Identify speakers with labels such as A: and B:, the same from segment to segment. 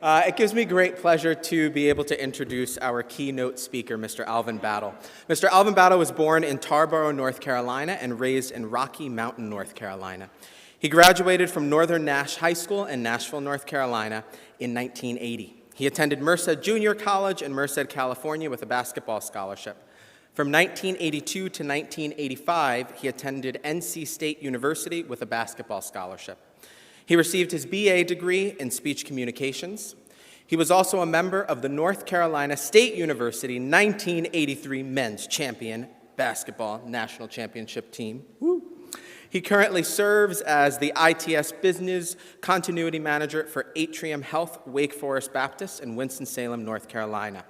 A: It gives me great pleasure to be able to introduce our keynote speaker, Mr. Alvin Battle. Mr. Alvin Battle was born in Tarboro, North Carolina, and raised in Rocky Mountain, North Carolina. He graduated from Northern Nash High School in Nashville, North Carolina in 1980. He attended Merced Junior College in Merced, California with a basketball scholarship. From 1982 to 1985, he attended NC State University with a basketball scholarship. He received his BA degree in speech communications. He was also a member of the North Carolina State University 1983 men's champion basketball national championship team. Woo. He currently serves as the ITS Business Continuity Manager for Atrium Health Wake Forest Baptist in Winston-Salem, North Carolina.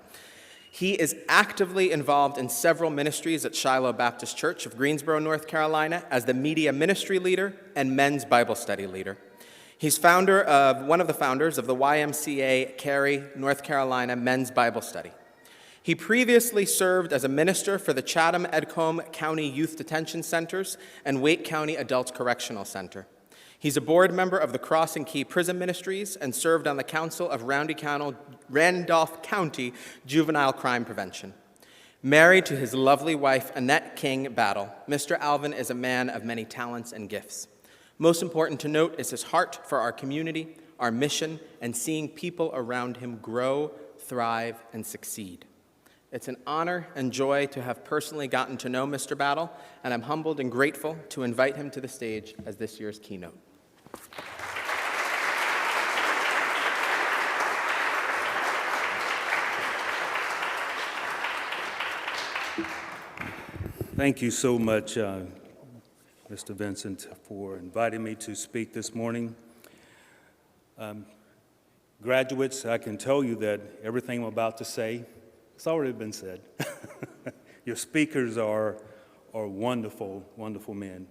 A: He is actively involved in several ministries at Shiloh Baptist Church of Greensboro, North Carolina, as the media ministry leader and men's Bible study leader. He's one of the founders of the YMCA Cary, North Carolina Men's Bible Study. He previously served as a minister for the Chatham-Edcombe County Youth Detention Centers and Wake County Adult Correctional Center. He's a board member of the Cross and Key Prison Ministries and served on the Council of Randolph County Juvenile Crime Prevention. Married to his lovely wife, Annette King Battle, Mr. Alvin is a man of many talents and gifts. Most important to note is his heart for our community, our mission, and seeing people around him grow, thrive, and succeed. It's an honor and joy to have personally gotten to know Mr. Battle, and I'm humbled and grateful to invite him to the stage as this year's keynote.
B: Thank you so much, Mr. Vincent, for inviting me to speak this morning. Graduates, I can tell you that everything I'm about to say, it's already been said. Your speakers are wonderful, wonderful men.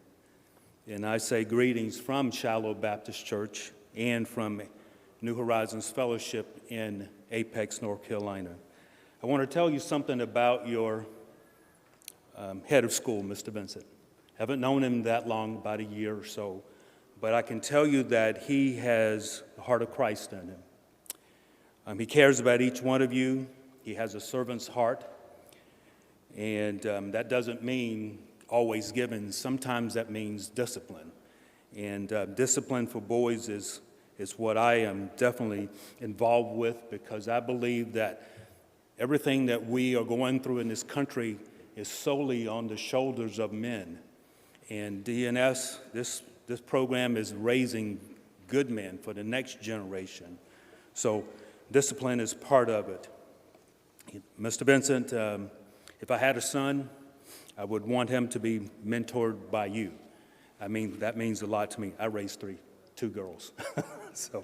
B: And I say greetings from Shiloh Baptist Church and from New Horizons Fellowship in Apex, North Carolina. I want to tell you something about your head of school, Mr. Vincent. Haven't known him that long, about a year or so, but I can tell you that he has the heart of Christ in him. He cares about each one of you. He has a servant's heart, and that doesn't mean always giving. Sometimes that means discipline, and discipline for boys is what I am definitely involved with, because I believe that everything that we are going through in this country is solely on the shoulders of men. And DNS, this program is raising good men for the next generation. So discipline is part of it. Mr. Vincent, if I had a son, I would want him to be mentored by you. I mean, that means a lot to me. I raised two girls. So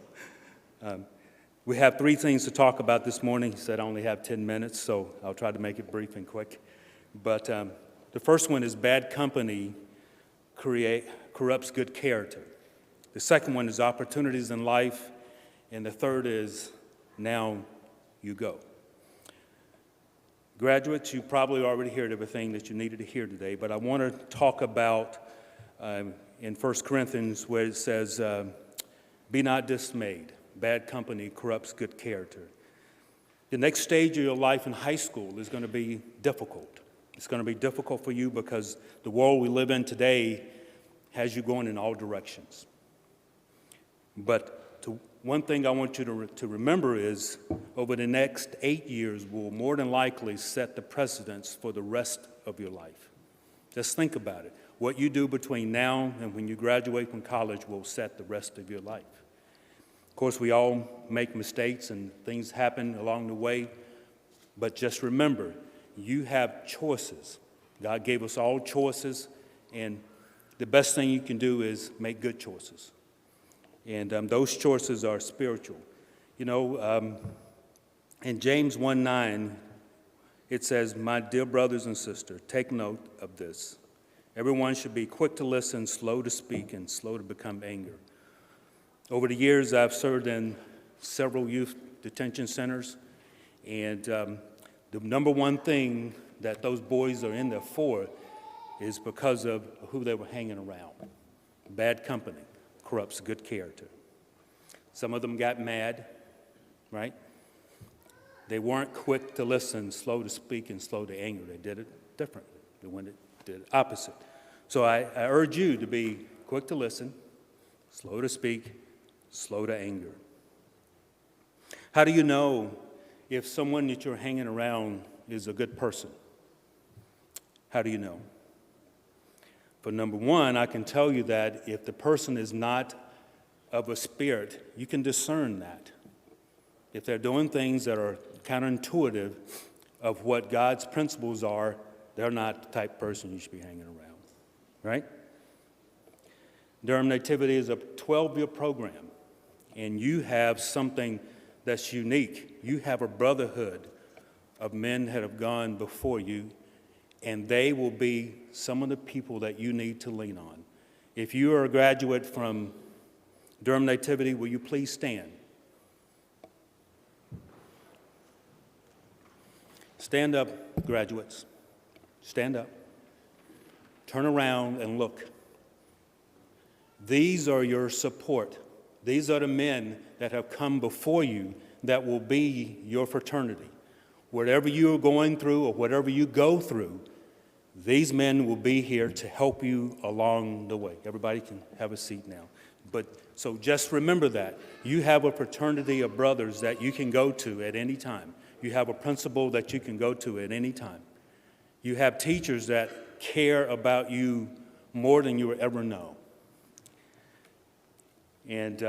B: we have three things to talk about this morning. He said I only have 10 minutes, so I'll try to make it brief and quick. But the first one is bad company corrupts good character. The second one is opportunities in life. And the third is now you go. Graduates, you probably already heard everything that you needed to hear today, but I want to talk about in 1 Corinthians where it says, be not dismayed. Bad company corrupts good character. The next stage of your life in high school is going to be difficult. It's going to be difficult for you because the world we live in today has you going in all directions. But one thing I want you to remember is over the next 8 years will more than likely set the precedence for the rest of your life. Just think about it. What you do between now and when you graduate from college will set the rest of your life. Of course, we all make mistakes and things happen along the way, but just remember, you have choices. God gave us all choices, and the best thing you can do is make good choices. And those choices are spiritual. You know, in James 1:9, it says, my dear brothers and sisters, take note of this. Everyone should be quick to listen, slow to speak, and slow to become angry. Over the years, I've served in several youth detention centers, and the number one thing that those boys are in there for is because of who they were hanging around. Bad company corrupts good character. Some of them got mad. right? They weren't quick to listen, slow to speak, and slow to anger. They did it differently. They did it opposite. So I urge you to be quick to listen, slow to speak, slow to anger. How do you know if someone that you're hanging around is a good person? How do you know? For number one, I can tell you that if the person is not of a spirit, you can discern that. If they're doing things that are counterintuitive of what God's principles are, they're not the type of person you should be hanging around, right? Durham Nativity is a 12-year program, and you have something that's unique. You have a brotherhood of men that have gone before you, and they will be some of the people that you need to lean on. If you are a graduate from Durham Nativity, will you please stand? Stand up, graduates. Stand up. Turn around and look. These are your support. These are the men that have come before you that will be your fraternity. Whatever you are going through or whatever you go through, these men will be here to help you along the way. Everybody can have a seat now. So just remember that. You have a fraternity of brothers that you can go to at any time. You have a principal that you can go to at any time. You have teachers that care about you more than you will ever know. And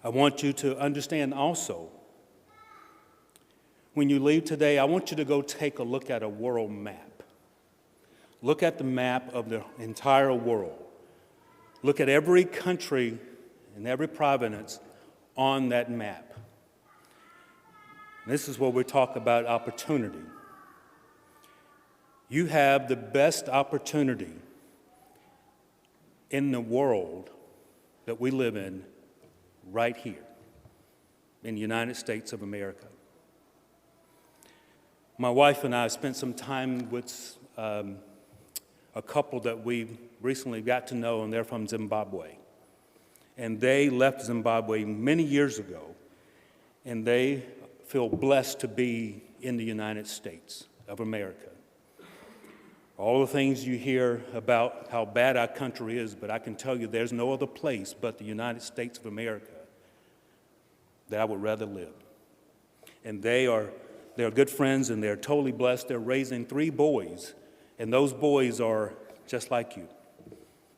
B: I want you to understand also, when you leave today, I want you to go take a look at a world map. Look at the map of the entire world. Look at every country and every province on that map. This is where we talk about opportunity. You have the best opportunity in the world that we live in right here in the United States of America. My wife and I spent some time with a couple that we recently got to know, and they're from Zimbabwe. And they left Zimbabwe many years ago, and they feel blessed to be in the United States of America. All the things you hear about how bad our country is, but I can tell you there's no other place but the United States of America that I would rather live. And they're good friends, and they're totally blessed. They're raising 3 boys, and those boys are just like you.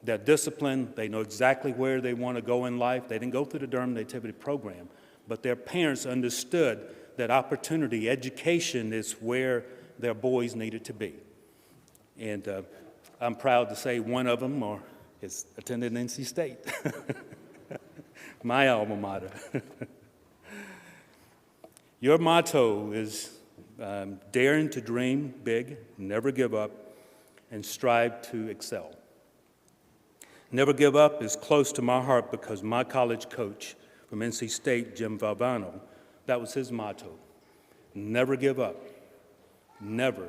B: They're disciplined. They know exactly where they want to go in life. They didn't go through the Durham Nativity program, but their parents understood that opportunity, education is where their boys needed to be. And I'm proud to say one of them is attended NC State, my alma mater. Your motto is daring to dream big, never give up, and strive to excel. Never give up is close to my heart because my college coach from NC State, Jim Valvano, that was his motto. Never give up. Never,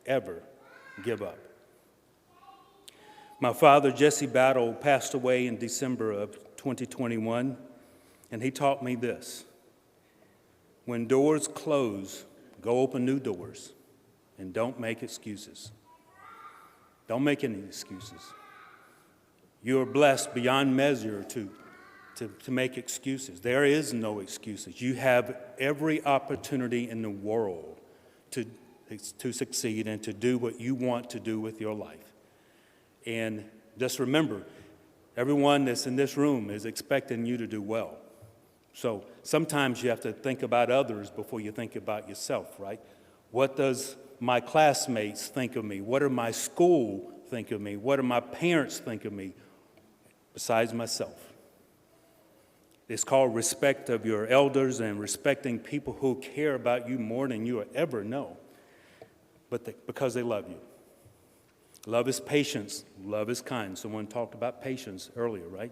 B: ever give up. My father, Jesse Battle, passed away in December of 2021, and he taught me this. When doors close, go open new doors, and don't make excuses. Don't make any excuses. You are blessed beyond measure to make excuses. There is no excuses. You have every opportunity in the world to succeed and to do what you want to do with your life. And just remember, everyone that's in this room is expecting you to do well. So sometimes you have to think about others before you think about yourself, right? What does my classmates think of me? What do my school think of me? What do my parents think of me besides myself? It's called respect of your elders and respecting people who care about you more than you will ever know, because they love you. Love is patience. Love is kind. Someone talked about patience earlier, right?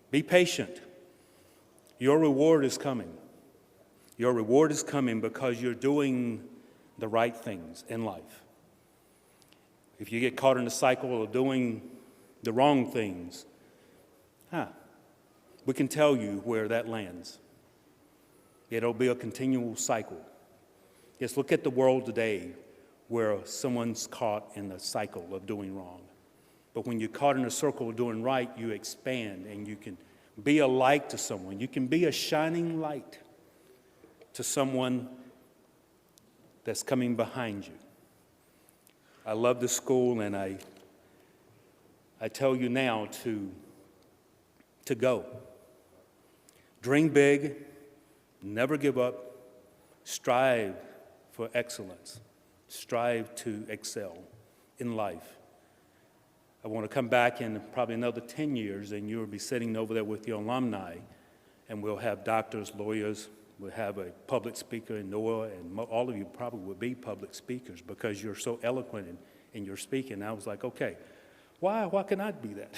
B: Be patient. Your reward is coming. Your reward is coming because you're doing the right things in life. If you get caught in the cycle of doing the wrong things, we can tell you where that lands. It'll be a continual cycle. Just look at the world today where someone's caught in the cycle of doing wrong. But when you're caught in a circle of doing right, you expand and you can be a light to someone. You can be a shining light to someone that's coming behind you. I love this school, and I tell you now to go. Dream big, never give up, strive for excellence, strive to excel in life. I want to come back in probably another 10 years, and you'll be sitting over there with your alumni, and we'll have doctors, lawyers, we'll have a public speaker, and Noah, and all of you probably will be public speakers because you're so eloquent in your speaking. And I was like, okay, why can I be that?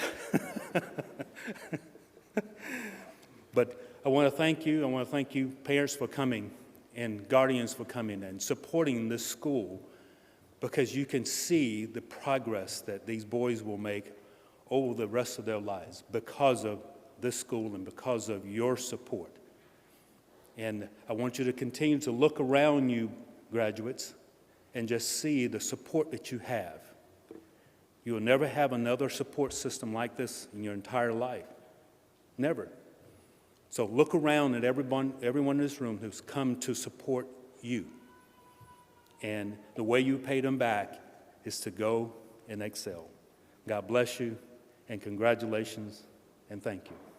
B: But I want to thank you. I want to thank you, parents, for coming, and guardians for coming and supporting this school, because you can see the progress that these boys will make over the rest of their lives because of this school and because of your support. And I want you to continue to look around you, graduates, and just see the support that you have. You will never have another support system like this in your entire life. Never. So look around at everyone in this room who's come to support you. And the way you pay them back is to go and excel. God bless you, and congratulations, and thank you.